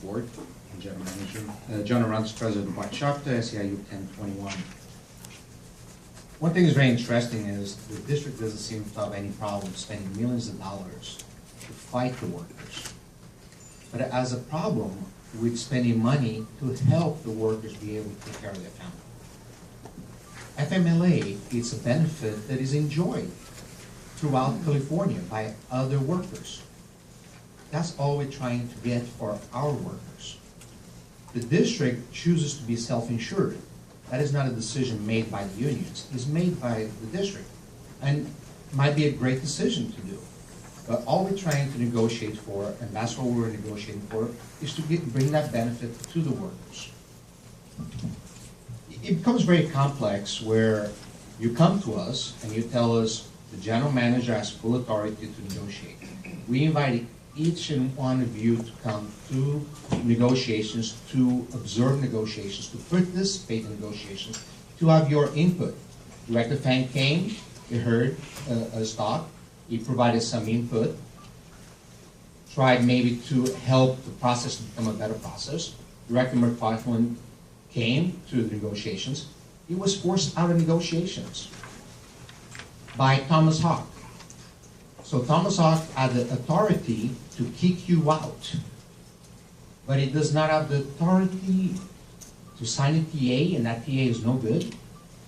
board. I'm General Manager. John Arantes, President of Bart Chapter, SEIU 1021. One thing that's very interesting is the district doesn't seem to have any problem spending millions of dollars to fight the workers. But it has a problem with spending money to help the workers be able to take care of their family. FMLA is a benefit that is enjoyed throughout California by other workers. That's all we're trying to get for our workers. The district chooses to be self-insured. That is not a decision made by the unions. It's made by the district, and might be a great decision to do. But all we're trying to negotiate for, and that's what we're negotiating for, is to bring that benefit to the workers. It becomes very complex where you come to us and you tell us the general manager has full authority to negotiate. We invite each and one of you to come to negotiations, to observe negotiations, to participate in negotiations, to have your input. Director Fang came, he heard us talk, he provided some input, tried maybe to help the process become a better process. Director McPartland came to the negotiations. He was forced out of negotiations by Thomas Hawk. So Thomas Hawk had the authority to kick you out, but he does not have the authority to sign a TA, and that TA is no good.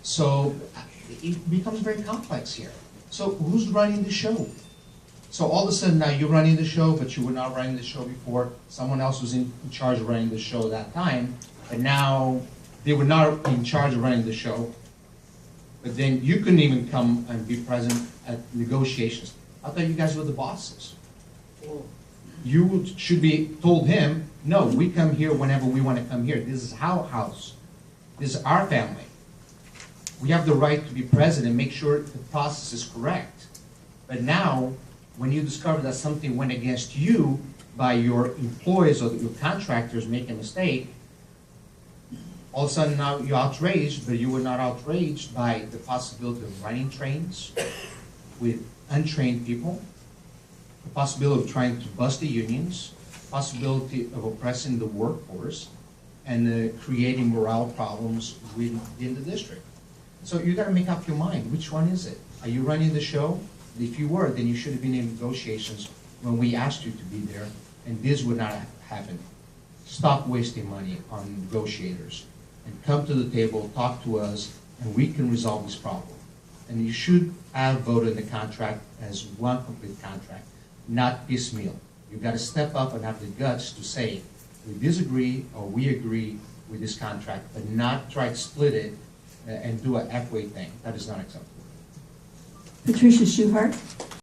So it becomes very complex here. So who's running the show? So all of a sudden now you're running the show, but you were not running the show before. Someone else was in charge of running the show that time, but now they were not in charge of running the show. But then you couldn't even come and be present at negotiations. I thought you guys were the bosses. You should be told him, no, we come here whenever we want to come here. This is our house. This is our family. We have the right to be present and make sure the process is correct. But now, when you discover that something went against you by your employees or your contractors making a mistake, all of a sudden now you're outraged, but you were not outraged by the possibility of running trains with untrained people, the possibility of trying to bust the unions, possibility of oppressing the workforce, and creating morale problems within the district. So you got to make up your mind. Which one is it? Are you running the show? If you were, then you should have been in negotiations when we asked you to be there, and this would not happen. Stop wasting money on negotiators and come to the table, talk to us, and we can resolve this problem. And you should have voted the contract as one complete contract, not piecemeal. You've got to step up and have the guts to say, we disagree or we agree with this contract, but not try to split it and do a halfway thing. That is not acceptable. Patricia Schuhart.